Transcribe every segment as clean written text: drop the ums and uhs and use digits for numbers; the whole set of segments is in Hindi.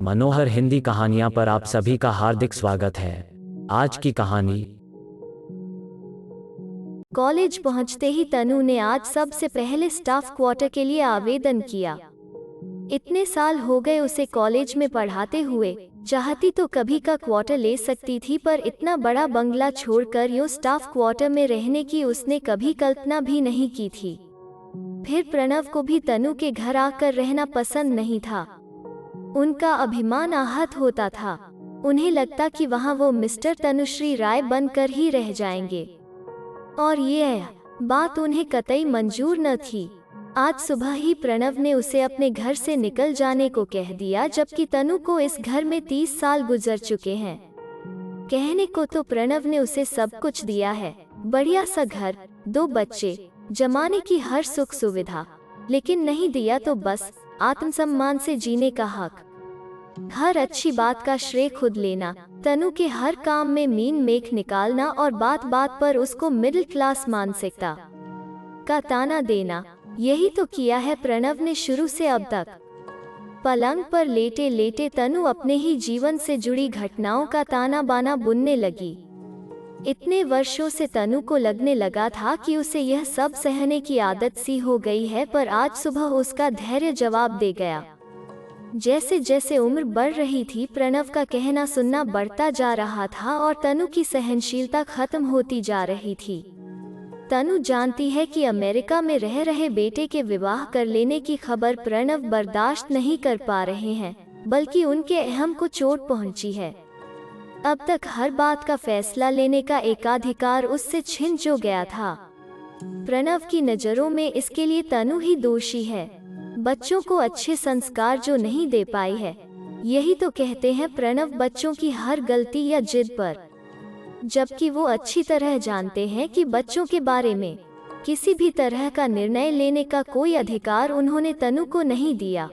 मनोहर हिंदी कहानियां पर आप सभी का हार्दिक स्वागत है। आज की कहानी। कॉलेज पहुंचते ही तनु ने आज सबसे पहले स्टाफ क्वार्टर के लिए आवेदन किया। इतने साल हो गए उसे कॉलेज में पढ़ाते हुए, चाहती तो कभी का क्वार्टर ले सकती थी, पर इतना बड़ा बंगला छोड़कर यो स्टाफ क्वार्टर में रहने की उसने कभी कल्पना भी नहीं की थी। फिर प्रणव को भी तनु के घर आकर रहना पसंद नहीं था। उनका अभिमान आहत होता था। उन्हें लगता कि वहाँ वो मिस्टर तनुश्री राय बनकर ही रह जाएंगे, और ये बात उन्हें कतई मंजूर न थी। आज सुबह ही प्रणव ने उसे अपने घर से निकल जाने को कह दिया, जबकि तनु को इस घर में 30 साल गुजर चुके हैं। कहने को तो प्रणव ने उसे सब कुछ दिया है, बढ़िया सा घर, 2 बच्चे, जमाने की हर सुख सुविधा, लेकिन नहीं दिया तो बस आत्मसम्मान से जीने का हक। हर अच्छी बात का श्रेय खुद लेना, तनु के हर काम में मीन मेख निकालना और बात बात पर उसको मिडिल क्लास मानसिकता का ताना देना, यही तो किया है प्रणव ने शुरू से अब तक। पलंग पर लेटे लेटे तनु अपने ही जीवन से जुड़ी घटनाओं का ताना बाना बुनने लगी। इतने वर्षों से तनु को लगने लगा था कि उसे यह सब सहने की आदत सी हो गई है, पर आज सुबह उसका धैर्य जवाब दे गया। जैसे जैसे उम्र बढ़ रही थी, प्रणव का कहना सुनना बढ़ता जा रहा था और तनु की सहनशीलता खत्म होती जा रही थी। तनु जानती है कि अमेरिका में रह रहे बेटे के विवाह कर लेने की खबर प्रणव बर्दाश्त नहीं कर पा रहे हैं, बल्कि उनके अहम को चोट पहुंची है। अब तक हर बात का फैसला लेने का एकाधिकार उससे छिन जो गया था। प्रणव की नज़रों में इसके लिए तनु ही दोषी है। बच्चों को अच्छे संस्कार जो नहीं दे पाई है, यही तो कहते हैं प्रणव बच्चों की हर गलती या जिद पर, जबकि वो अच्छी तरह जानते हैं कि बच्चों के बारे में किसी भी तरह का निर्णय लेने का कोई अधिकार उन्होंने तनु को नहीं दिया।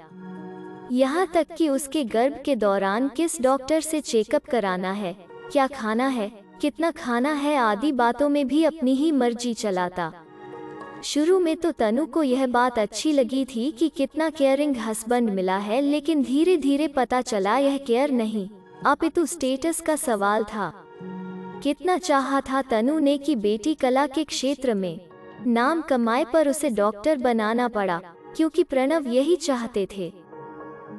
यहाँ तक कि उसके गर्भ के दौरान किस डॉक्टर से चेकअप कराना है, क्या खाना है, कितना खाना है आदि बातों में भी अपनी ही मर्जी चलाता। शुरू में तो तनु को यह बात अच्छी लगी थी कि कितना केयरिंग हस्बैंड मिला है, लेकिन धीरे धीरे पता चला यह केयर नहीं, अपितु स्टेटस का सवाल था। कितना चाहा था तनु ने कि बेटी कला के क्षेत्र में नाम कमाए, पर उसे डॉक्टर बनाना पड़ा, क्योंकि प्रणव यही चाहते थे।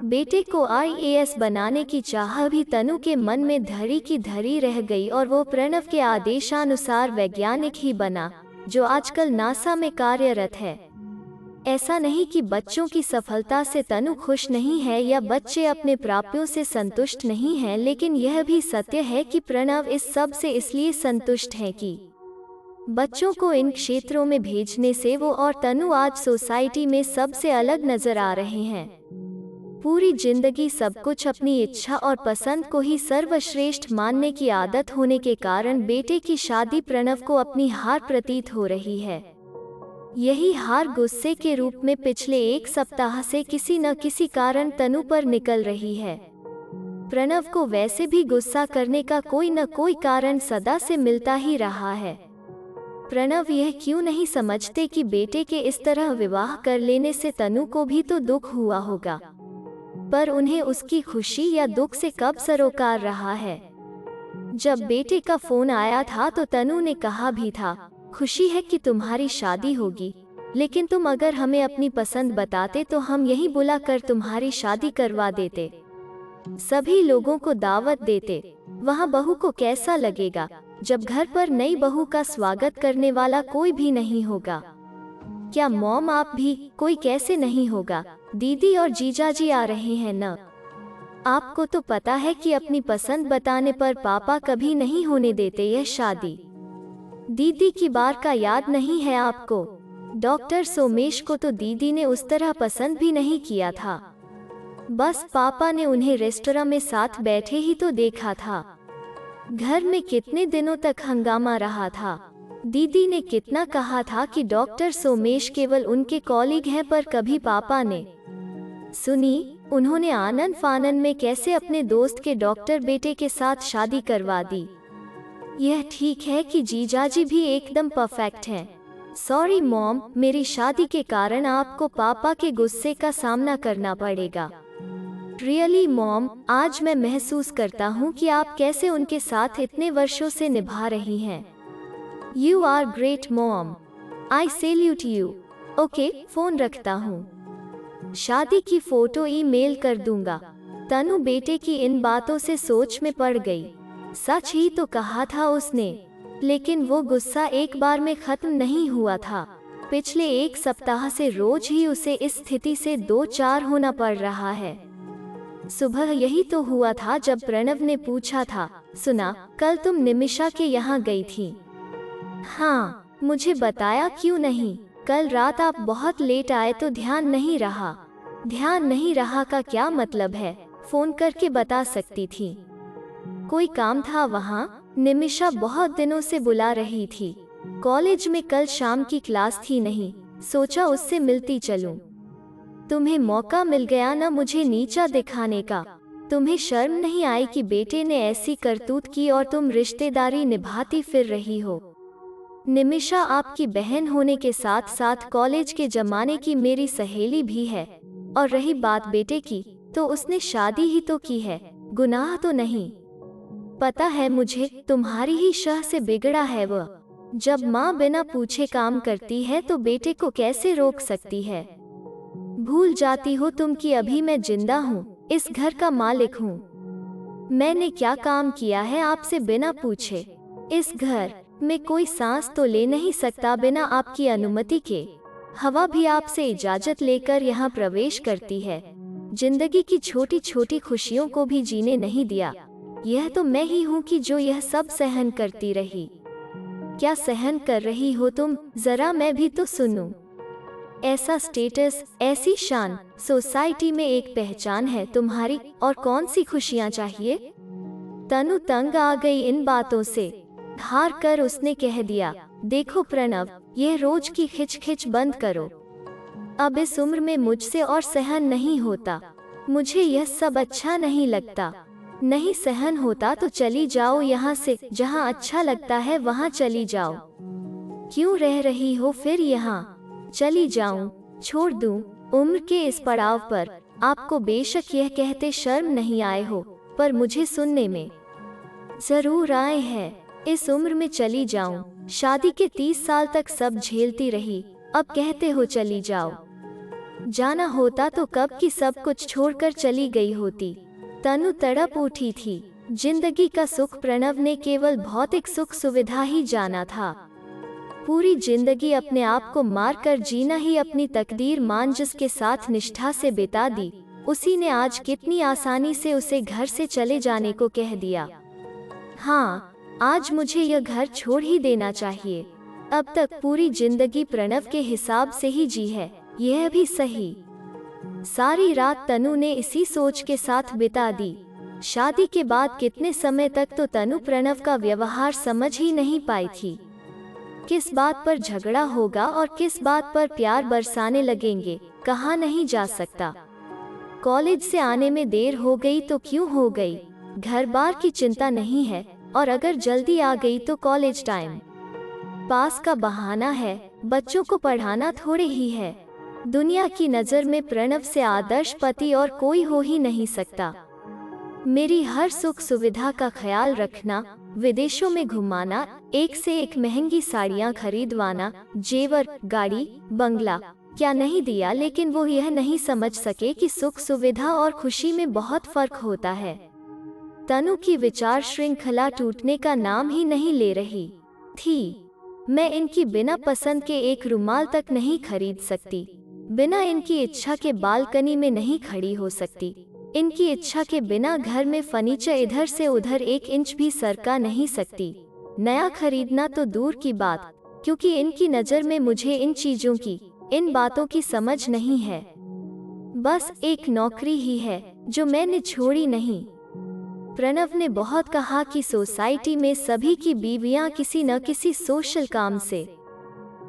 बेटे को IAS बनाने की चाह भी तनु के मन में धरी की धरी रह गई, और वो प्रणव के आदेशानुसार वैज्ञानिक ही बना, जो आजकल नासा में कार्यरत है। ऐसा नहीं कि बच्चों की सफलता से तनु खुश नहीं है या बच्चे अपने प्राप्तियों से संतुष्ट नहीं हैं, लेकिन यह भी सत्य है कि प्रणव इस सब से इसलिए संतुष्ट है कि बच्चों को इन क्षेत्रों में भेजने से वो और तनु आज सोसाइटी में सबसे अलग नजर आ रहे हैं। पूरी जिंदगी सब कुछ अपनी इच्छा और पसंद को ही सर्वश्रेष्ठ मानने की आदत होने के कारण बेटे की शादी प्रणव को अपनी हार प्रतीत हो रही है। यही हार गुस्से के रूप में पिछले 1 सप्ताह से किसी न किसी कारण तनु पर निकल रही है। प्रणव को वैसे भी गुस्सा करने का कोई न कोई कारण सदा से मिलता ही रहा है। प्रणव यह क्यों नहीं समझते कि बेटे के इस तरह विवाह कर लेने से तनु को भी तो दुख हुआ होगा, पर उन्हें उसकी खुशी या दुख से कब सरोकार रहा है। जब बेटे का फोन आया था तो तनु ने कहा भी था, खुशी है कि तुम्हारी शादी होगी, लेकिन तुम अगर हमें अपनी पसंद बताते तो हम यही बुला कर तुम्हारी शादी करवा देते, सभी लोगों को दावत देते। वहाँ बहू को कैसा लगेगा जब घर पर नई बहू का स्वागत करने वाला कोई भी नहीं होगा? क्या मॉम आप भी? कोई कैसे नहीं होगा, दीदी और जीजाजी आ रहे हैं न। आपको तो पता है कि अपनी पसंद बताने पर पापा कभी नहीं होने देते यह शादी। दीदी की बार का याद नहीं है आपको? डॉक्टर सोमेश को तो दीदी ने उस तरह पसंद भी नहीं किया था, बस पापा ने उन्हें रेस्टोरेंट में साथ बैठे ही तो देखा था। घर में कितने दिनों तक हंगामा रहा था। दीदी ने कितना कहा था कि डॉक्टर सोमेश केवल उनके कॉलीग हैं, पर कभी पापा ने सुनी। उन्होंने आनन फानन में कैसे अपने दोस्त के डॉक्टर बेटे के साथ शादी करवा दी। यह ठीक है कि जीजाजी भी एकदम परफेक्ट हैं। सॉरी मॉम, मेरी शादी के कारण आपको पापा के गुस्से का सामना करना पड़ेगा। रियली मॉम, आज मैं महसूस करता हूँ कि आप कैसे उनके साथ इतने वर्षों से निभा रही हैं। You are great mom, I salute you. Okay, phone रखता हूँ। शादी की फोटो ईमेल कर दूंगा। तनु बेटे की इन बातों से सोच में पड़ गई। सच ही तो कहा था उसने, लेकिन वो गुस्सा एक बार में खत्म नहीं हुआ था। पिछले एक सप्ताह से रोज ही उसे इस स्थिति से दो चार होना पड़ रहा है। सुबह यही तो हुआ था जब प्रणव ने पूछा था, सुना कल तुम निमिषा के यहाँ गई थी? हाँ, मुझे बताया क्यों नहीं? कल रात आप बहुत लेट आए तो ध्यान नहीं रहा। ध्यान नहीं रहा का क्या मतलब है? फोन करके बता सकती थी। कोई काम था वहाँ? निमिषा बहुत दिनों से बुला रही थी। कॉलेज में कल शाम की क्लास थी नहीं, सोचा उससे मिलती चलूं। तुम्हें मौका मिल गया ना मुझे नीचा दिखाने का। तुम्हें शर्म नहीं आई कि बेटे ने ऐसी करतूत की और तुम रिश्तेदारी निभाती फिर रही हो? निमिषा आपकी बहन होने के साथ साथ कॉलेज के जमाने की मेरी सहेली भी है। और रही बात बेटे की, तो उसने शादी ही तो की है, गुनाह तो नहीं। पता है मुझे, तुम्हारी ही शह से बिगड़ा है वह। जब माँ बिना पूछे काम करती है तो बेटे को कैसे रोक सकती है? भूल जाती हो तुम कि अभी मैं जिंदा हूँ, इस घर का मालिक हूँ। मैंने क्या काम किया है आपसे बिना पूछे? इस घर में कोई सांस तो ले नहीं सकता बिना आपकी अनुमति के। हवा भी आपसे इजाजत लेकर यहाँ प्रवेश करती है। जिंदगी की छोटी छोटी खुशियों को भी जीने नहीं दिया। यह तो मैं ही हूँ कि जो यह सब सहन करती रही। क्या सहन कर रही हो तुम? जरा मैं भी तो सुनूं। ऐसा स्टेटस, ऐसी शान, सोसाइटी में एक पहचान है तुम्हारी, और कौन सी खुशियाँ चाहिए? तनु तंग आ गई इन बातों से। हार कर उसने कह दिया, देखो प्रणव, यह रोज की खिच बंद करो। अब इस उम्र में मुझसे और सहन नहीं होता। मुझे यह सब अच्छा नहीं लगता। नहीं सहन होता तो चली जाओ यहाँ से, जहाँ अच्छा लगता है वहाँ चली जाओ। क्यों रह रही हो फिर यहाँ? चली जाऊं, छोड़ दूं? उम्र के इस पड़ाव पर आपको बेशक यह कहते शर्म नहीं आए हो, पर मुझे सुनने में जरूर आए हैं। इस उम्र में चली जाऊं? शादी के 30 साल तक सब झेलती रही, अब कहते हो चली जाओ। जाना होता तो कब की सब कुछ छोड़कर चली गई होती। तनु तड़प उठी थी। जिंदगी का सुख प्रणव ने केवल भौतिक सुख सुविधा ही जाना था। पूरी जिंदगी अपने आप को मार कर जीना ही अपनी तकदीर मान जिसके साथ निष्ठा से बिता दी, उसी ने आज कितनी आसानी से उसे घर से चले जाने को कह दिया। हाँ, आज मुझे यह घर छोड़ ही देना चाहिए। अब तक पूरी जिंदगी प्रणव के हिसाब से ही जी है, यह भी सही। सारी रात तनु ने इसी सोच के साथ बिता दी। शादी के बाद कितने समय तक तो तनु प्रणव का व्यवहार समझ ही नहीं पाई थी। किस बात पर झगड़ा होगा और किस बात पर प्यार बरसाने लगेंगे, कहा नहीं जा सकता। कॉलेज से आने में देर हो गई तो क्यों हो गई, घर बार की चिंता नहीं है, और अगर जल्दी आ गई तो कॉलेज टाइम पास का बहाना है। बच्चों को पढ़ाना थोड़े ही है। दुनिया की नज़र में प्रणव से आदर्श पति और कोई हो ही नहीं सकता। मेरी हर सुख सुविधा का ख्याल रखना, विदेशों में घुमाना, एक से एक महंगी साड़ियाँ खरीदवाना, जेवर, गाड़ी, बंगला, क्या नहीं दिया। लेकिन वो यह नहीं समझ सके कि सुख सुविधा और खुशी में बहुत फर्क होता है। तनु की विचार श्रृंखला टूटने का नाम ही नहीं ले रही थी। मैं इनकी बिना पसंद के एक रुमाल तक नहीं खरीद सकती। बिना इनकी इच्छा के बालकनी में नहीं खड़ी हो सकती। इनकी इच्छा के बिना घर में फर्नीचर इधर से उधर 1 इंच भी सरका नहीं सकती। नया खरीदना तो दूर की बात, क्योंकि इनकी नज़र में मुझे इन चीजों की, इन बातों की समझ नहीं है। बस एक नौकरी ही है जो मैंने छोड़ी नहीं। प्रणव ने बहुत कहा कि सोसाइटी में सभी की बीवियां किसी न किसी सोशल काम से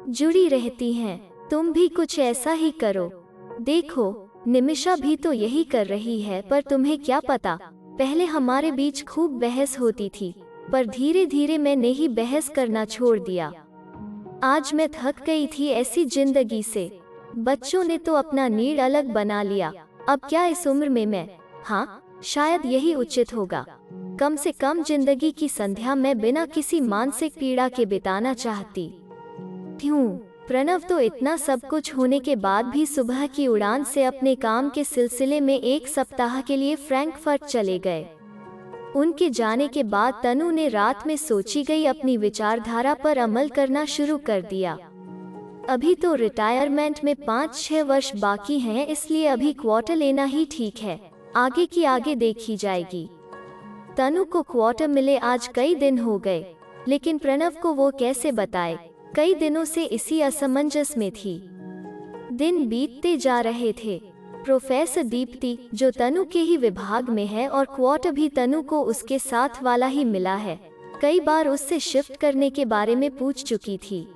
जुड़ी रहती हैं। तुम भी कुछ ऐसा ही करो। देखो, निमिषा भी तो यही कर रही है, पर तुम्हें क्या पता, पहले हमारे बीच खूब बहस होती थी, पर धीरे धीरे मैंने ही बहस करना छोड़ दिया। आज मैं थक गई थी ऐसी जिंदगी से। बच्चों ने तो अपना नीड अलग बना लिया, अब क्या इस उम्र में मैं हाँ, शायद यही उचित होगा। कम से कम जिंदगी की संध्या मैं बिना किसी मानसिक पीड़ा के बिताना चाहती हूँ। प्रणव तो इतना सब कुछ होने के बाद भी सुबह की उड़ान से अपने काम के सिलसिले में 1 सप्ताह के लिए फ्रैंकफर्ट चले गए। उनके जाने के बाद तनु ने रात में सोची गई अपनी विचारधारा पर अमल करना शुरू कर दिया। अभी तो रिटायरमेंट में 5-6 वर्ष बाकी हैं, इसलिए अभी क्वार्टर लेना ही ठीक है। आगे की आगे देखी जाएगी। तनु को क्वार्टर मिले आज कई दिन हो गए, लेकिन प्रणव को वो कैसे बताए। कई दिनों से इसी असमंजस में थी। दिन बीतते जा रहे थे। प्रोफेसर दीप्ति, जो तनु के ही विभाग में है और क्वार्टर भी तनु को उसके साथ वाला ही मिला है, कई बार उससे शिफ्ट करने के बारे में पूछ चुकी थी।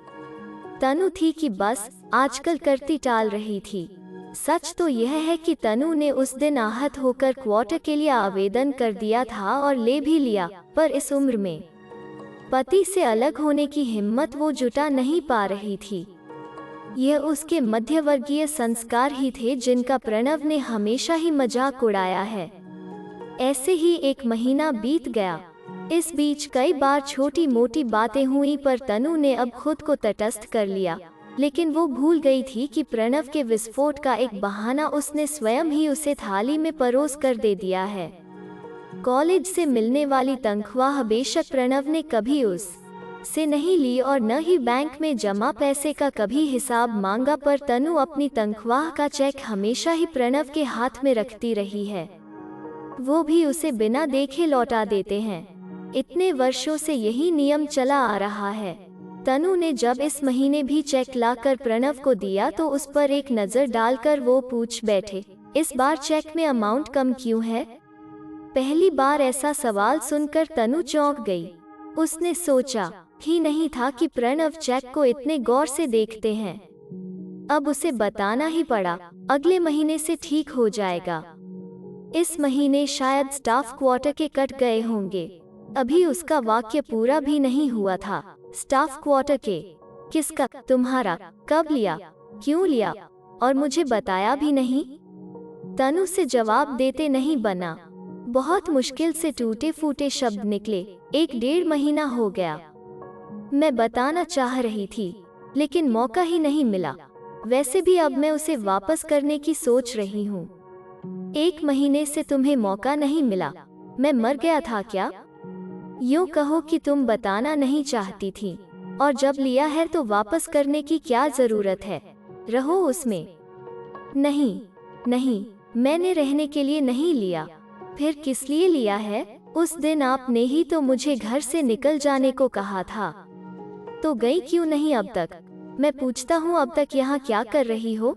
तनु थी कि बस आजकल करती टाल रही थी। सच तो यह है कि तनु ने उस दिन आहत होकर क्वार्टर के लिए आवेदन कर दिया था और ले भी लिया, पर इस उम्र में पति से अलग होने की हिम्मत वो जुटा नहीं पा रही थी। यह उसके मध्यवर्गीय संस्कार ही थे जिनका प्रणव ने हमेशा ही मजाक उड़ाया है। ऐसे ही 1 महीना बीत गया। इस बीच कई बार छोटी मोटी बातें हुई, पर तनु ने अब खुद को तटस्थ कर लिया। लेकिन वो भूल गई थी कि प्रणव के विस्फोट का एक बहाना उसने स्वयं ही उसे थाली में परोस कर दे दिया है। कॉलेज से मिलने वाली तनख्वाह बेशक प्रणव ने कभी उस से नहीं ली और न ही बैंक में जमा पैसे का कभी हिसाब मांगा, पर तनु अपनी तनख्वाह का चेक हमेशा ही प्रणव के हाथ में रखती रही है। वो भी उसे बिना देखे लौटा देते हैं। इतने वर्षों से यही नियम चला आ रहा है। तनु ने जब इस महीने भी चेक लाकर प्रणव को दिया तो उस पर एक नजर डालकर वो पूछ बैठे, इस बार चेक में अमाउंट कम क्यों है? पहली बार ऐसा सवाल सुनकर तनु चौंक गई। उसने सोचा ही नहीं था कि प्रणव चेक को इतने गौर से देखते हैं। अब उसे बताना ही पड़ा। अगले महीने से ठीक हो जाएगा। इस महीने शायद स्टाफ क्वार्टर के कट गए होंगे। अभी उसका वाक्य पूरा भी नहीं हुआ था। स्टाफ क्वार्टर के? किसका? तुम्हारा? कब लिया? क्यों लिया? और मुझे बताया भी नहीं? तनु से जवाब देते नहीं बना। बहुत मुश्किल से टूटे फूटे शब्द निकले। 1-1.5 महीना हो गया। मैं बताना चाह रही थी, लेकिन मौका ही नहीं मिला। वैसे भी अब मैं उसे वापस करने की सोच रही हूँ। 1 महीने से तुम्हें मौका नहीं मिला। मैं मर गया था क्या? यूँ कहो कि तुम बताना नहीं चाहती थी, और जब लिया है तो वापस करने की क्या जरूरत है? रहो उसमें। नहीं नहीं, मैंने रहने के लिए नहीं लिया। फिर किस लिए लिया है? उस दिन आपने ही तो मुझे घर से निकल जाने को कहा था। तो गई क्यों नहीं अब तक? मैं पूछता हूँ, अब तक यहाँ क्या कर रही हो?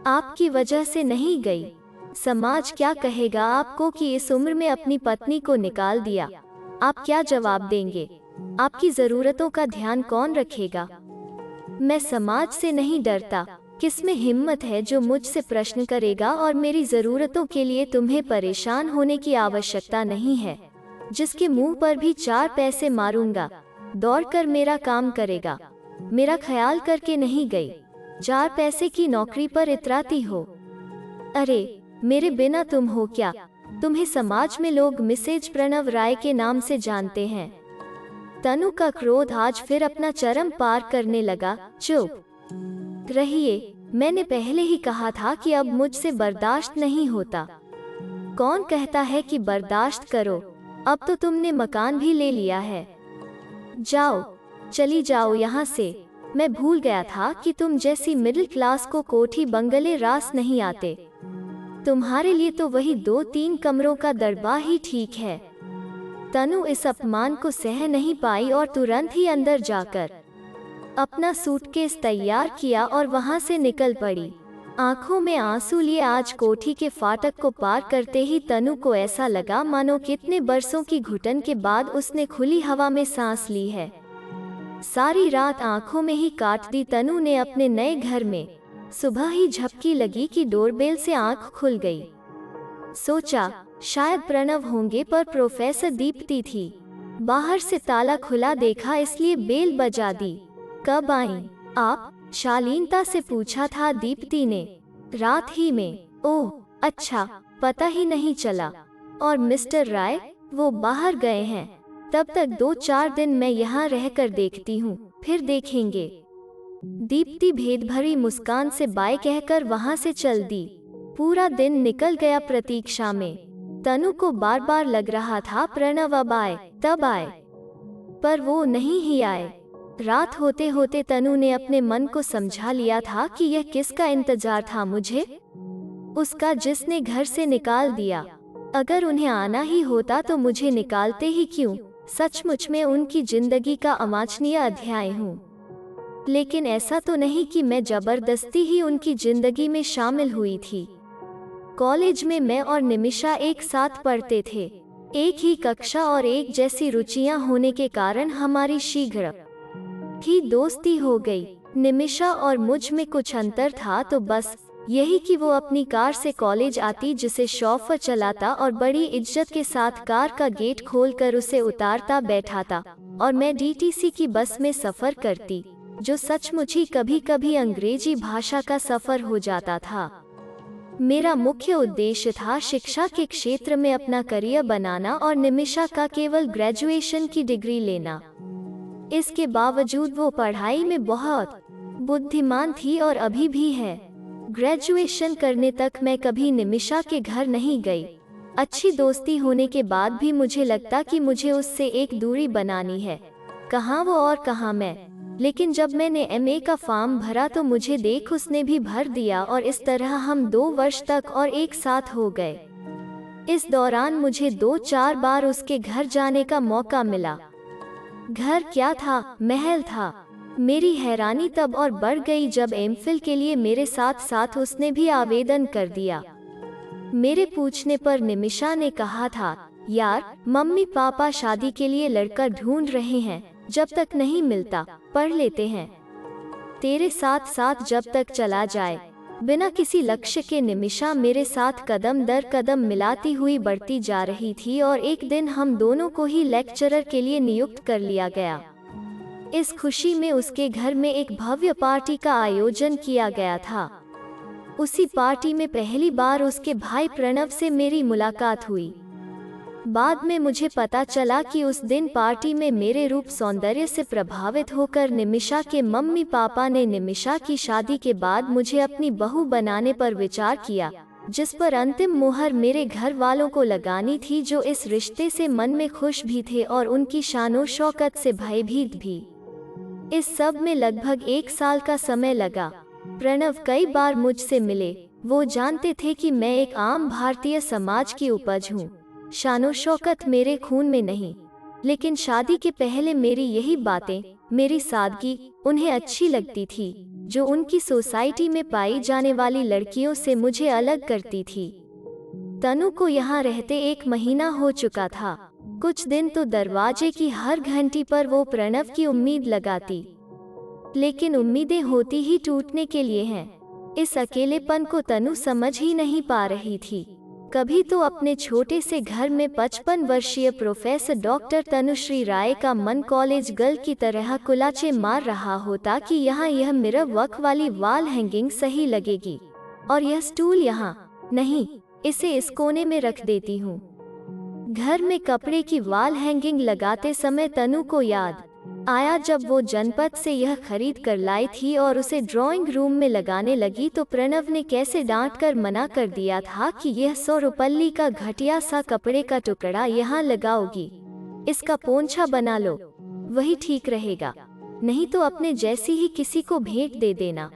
आपकी वजह से नहीं गई। समाज क्या कहेगा आपको कि इस उम्र में अपनी पत्नी को निकाल दिया? आप क्या जवाब देंगे? आपकी जरूरतों का ध्यान कौन रखेगा? मैं समाज से नहीं डरता। किसमें हिम्मत है जो मुझसे प्रश्न करेगा? और मेरी जरूरतों के लिए तुम्हें परेशान होने की आवश्यकता नहीं है। जिसके मुंह पर भी 4 पैसे मारूंगा, दौड़कर मेरा काम करेगा। मेरा ख्याल करके नहीं गई। 4 पैसे की नौकरी पर इतराती हो। अरे मेरे बिना तुम हो क्या? तुम्हें समाज में लोग मिसेज प्रणव राय के नाम से जानते हैं। तनु का क्रोध आज फिर अपना चरम पार करने लगा। चुप रहिए, मैंने पहले ही कहा था कि अब मुझसे बर्दाश्त नहीं होता। कौन कहता है कि बर्दाश्त करो? अब तो तुमने मकान भी ले लिया है। जाओ, चली जाओ यहाँ से। मैं भूल गया था कि तुम जैसी मिडिल क्लास को कोठी बंगले रास नहीं आते। तुम्हारे लिए तो वही 2-3 कमरों का दरबार ही ठीक है। तनु इस अपमान को सह नहीं पाई और तुरंत ही अंदर जाकर अपना सूटकेस तैयार किया और वहां से निकल पड़ी। आंखों में आंसू लिए आज कोठी के फाटक को पार करते ही तनु को ऐसा लगा मानो कितने बरसों की घुटन के बाद उसने खुली हवा में सांस ली है। सारी रात आंखों में ही काट दी तनु ने अपने नए घर में। सुबह ही झपकी लगी कि डोरबेल से आंख खुल गई। सोचा शायद प्रणव होंगे, पर प्रोफेसर दीप्ति थी। बाहर से ताला खुला देखा, इसलिए बेल बजा दी। कब आई आप? शालीनता से पूछा था दीप्ति ने। रात ही में। ओह अच्छा, पता ही नहीं चला। और मिस्टर राय, वो बाहर गए हैं। तब तक 2-4 दिन मैं यहाँ रहकर देखती हूँ, फिर देखेंगे। दीप्ति भेदभरी मुस्कान से बाय कहकर वहाँ से चल दी। पूरा दिन निकल गया प्रतीक्षा में। तनु को बार बार लग रहा था प्रणव अब आए, तब आए, पर वो नहीं ही आए। रात होते होते तनु ने अपने मन को समझा लिया था कि यह किसका इंतजार था, मुझे, उसका, जिसने घर से निकाल दिया। अगर उन्हें आना ही होता तो मुझे निकालते ही क्यों। सचमुच में उनकी जिंदगी का अवांछनीय अध्याय हूँ। लेकिन ऐसा तो नहीं कि मैं जबरदस्ती ही उनकी जिंदगी में शामिल हुई थी। कॉलेज में मैं और निमिषा एक साथ पढ़ते थे। एक ही कक्षा और एक जैसी रुचियां होने के कारण हमारी शीघ्र ही दोस्ती हो गई। निमिषा और मुझ में कुछ अंतर था तो बस यही कि वो अपनी कार से कॉलेज आती, जिसे शौफर चलाता और बड़ी इज्जत के साथ कार का गेट खोलकर उसे उतारता बैठाता, और मैं डीटीसी की बस में सफर करती, जो सचमुच ही कभी कभी अंग्रेजी भाषा का सफर हो जाता था। मेरा मुख्य उद्देश्य था शिक्षा के क्षेत्र में अपना करियर बनाना और निमिषा का केवल ग्रेजुएशन की डिग्री लेना। इसके बावजूद वो पढ़ाई में बहुत बुद्धिमान थी और अभी भी है। ग्रेजुएशन करने तक मैं कभी निमिषा के घर नहीं गई। अच्छी दोस्ती होने के बाद भी मुझे लगता कि मुझे उससे एक दूरी बनानी है, कहाँ वो और कहाँ मैं। लेकिन जब मैंने एमए का फॉर्म भरा तो मुझे देख उसने भी भर दिया और इस तरह हम 2 वर्ष तक और एक साथ हो गए। इस दौरान मुझे 2-4 बार उसके घर जाने का मौका मिला। घर क्या था, महल था। मेरी हैरानी तब और बढ़ गई जब एमफिल के लिए मेरे साथ साथ उसने भी आवेदन कर दिया। मेरे पूछने पर निमिषा ने कहा था, यार, मम्मी पापा शादी के लिए लड़का ढूंढ रहे हैं, जब तक नहीं मिलता पढ़ लेते हैं, तेरे साथ साथ जब तक चला जाए। बिना किसी लक्ष्य के निमिषा मेरे साथ कदम दर कदम मिलाती हुई बढ़ती जा रही थी और एक दिन हम दोनों को ही लेक्चरर के लिए नियुक्त कर लिया गया। इस खुशी में उसके घर में एक भव्य पार्टी का आयोजन किया गया था। उसी पार्टी में पहली बार उसके भाई प्रणव से मेरी मुलाकात हुई। बाद में मुझे पता चला कि उस दिन पार्टी में मेरे रूप सौंदर्य से प्रभावित होकर निमिषा के मम्मी पापा ने निमिषा की शादी के बाद मुझे अपनी बहू बनाने पर विचार किया, जिस पर अंतिम मोहर मेरे घर वालों को लगानी थी, जो इस रिश्ते से मन में खुश भी थे और उनकी शानो शौकत से भयभीत भी। इस सब में लगभग 1 साल का समय लगा। प्रणव कई बार मुझसे मिले। वो जानते थे कि मैं एक आम भारतीय समाज की उपज हूँ। शानो शौकत मेरे खून में नहीं, लेकिन शादी के पहले मेरी यही बातें, मेरी सादगी उन्हें अच्छी लगती थी, जो उनकी सोसाइटी में पाई जाने वाली लड़कियों से मुझे अलग करती थी। तनु को यहाँ रहते 1 महीना हो चुका था। कुछ दिन तो दरवाजे की हर घंटी पर वो प्रणव की उम्मीद लगाती, लेकिन उम्मीदें होती ही टूटने के लिए हैं। इस अकेलेपन को तनु समझ ही नहीं पा रही थी। कभी तो अपने छोटे से घर में 55 वर्षीय प्रोफेसर डॉक्टर तनुश्री राय का मन कॉलेज गर्ल की तरह कुलाचे मार रहा होता कि यहाँ यह मिरर वर्क वाली वॉल हैंगिंग सही लगेगी और यह स्टूल यहाँ नहीं, इसे इस कोने में रख देती हूँ। घर में कपड़े की वॉल हैंगिंग लगाते समय तनु को याद आया जब वो जनपद से यह खरीद कर लाई थी और उसे ड्राइंग रूम में लगाने लगी तो प्रणव ने कैसे डांट कर मना कर दिया था कि यह 100 रुपल्ली का घटिया सा कपड़े का टुकड़ा यहाँ लगाओगी, इसका पोंछा बना लो, वही ठीक रहेगा, नहीं तो अपने जैसी ही किसी को भेंट दे देना।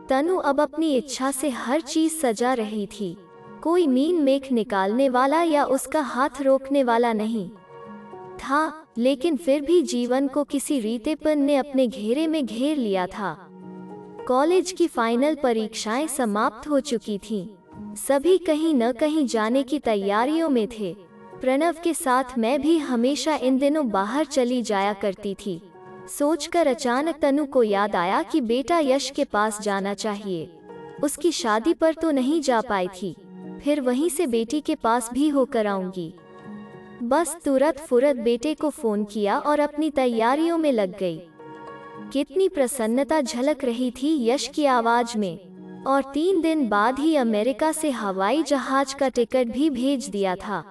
तनु अब अपनी इच्छा से हर चीज सजा रही थी। कोई मीन मेख निकालने वाला या उसका हाथ रोकने वाला नहीं था, लेकिन फिर भी जीवन को किसी रीतेपन ने अपने घेरे में घेर लिया था। कॉलेज की फाइनल परीक्षाएं समाप्त हो चुकी थीं। सभी कहीं न कहीं जाने की तैयारियों में थे। प्रणव के साथ मैं भी हमेशा इन दिनों बाहर चली जाया करती थी। सोचकर अचानक तनु को याद आया कि बेटा यश के पास जाना चाहिए। उसकी शादी पर तो नहीं जा पाई थी, फिर वहीं से बेटी के पास भी होकर आऊंगी। बस तुरंत फुरत बेटे को फोन किया और अपनी तैयारियों में लग गई। कितनी प्रसन्नता झलक रही थी यश की आवाज में और 3 दिन बाद ही अमेरिका से हवाई जहाज का टिकट भी भेज दिया था।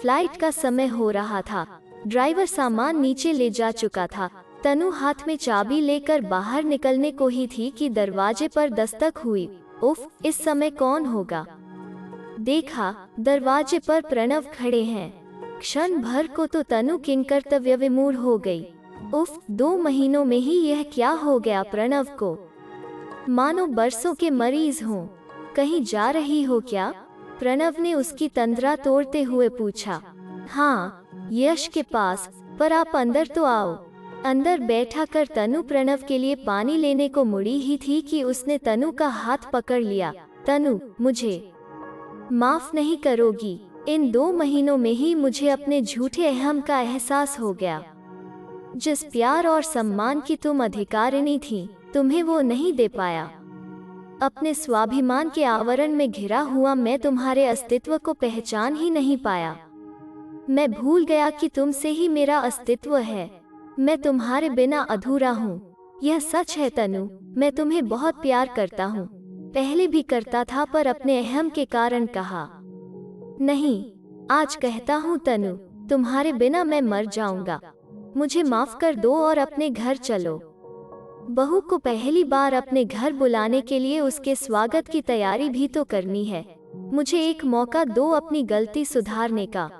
फ्लाइट का समय हो रहा था। ड्राइवर सामान नीचे ले जा चुका था। तनु हाथ में चाबी लेकर बाहर निकलने को ही थी कि दरवाजे पर दस्तक हुई। उफ, इस समय कौन होगा? देखा, दरवाजे पर प्रणव खड़े हैं। क्षण भर को तो तनु किंकर्तव्य विमूढ़ हो गई। उफ, 2 महीनों में ही यह क्या हो गया प्रणव को? मानो बरसों के मरीज हों। कहीं जा रही हो क्या? प्रणव ने उसकी तंद्रा तोड़ते हुए पूछा। हाँ, यश के पास, पर आप अंदर तो आओ। अंदर बैठा कर तनु प्रणव के लिए पानी लेने को मुड़ी ही थी कि उसने तनु का हाथ पकड़ लिया। तनु, मुझे माफ नहीं करोगी? इन 2 महीनों में ही मुझे अपने झूठे अहम का एहसास हो गया। जिस प्यार और सम्मान की तुम अधिकारिणी थी, तुम्हें वो नहीं दे पाया। अपने स्वाभिमान के आवरण में घिरा हुआ मैं तुम्हारे अस्तित्व को पहचान ही नहीं पाया। मैं भूल गया कि तुमसे ही मेरा अस्तित्व है। मैं तुम्हारे बिना अधूरा हूँ। यह सच है तनु, मैं तुम्हें बहुत प्यार करता हूँ। पहले भी करता था, पर अपने अहम के कारण कहा नहीं। आज कहता हूँ तनु, तुम्हारे बिना मैं मर जाऊंगा। मुझे माफ कर दो और अपने घर चलो। बहू को पहली बार अपने घर बुलाने के लिए उसके स्वागत की तैयारी भी तो करनी है। मुझे एक मौका दो अपनी गलती सुधारने का।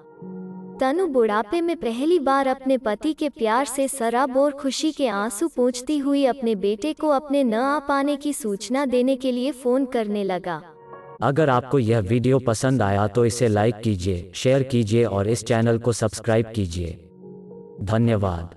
तनु बुढ़ापे में पहली बार अपने पति के प्यार से सराबोर खुशी के आंसू पोंछती हुई अपने बेटे को अपने न आ पाने की सूचना देने के लिए फोन करने लगा। अगर आपको यह वीडियो पसंद आया तो इसे लाइक कीजिए, शेयर कीजिए और इस चैनल को सब्सक्राइब कीजिए। धन्यवाद।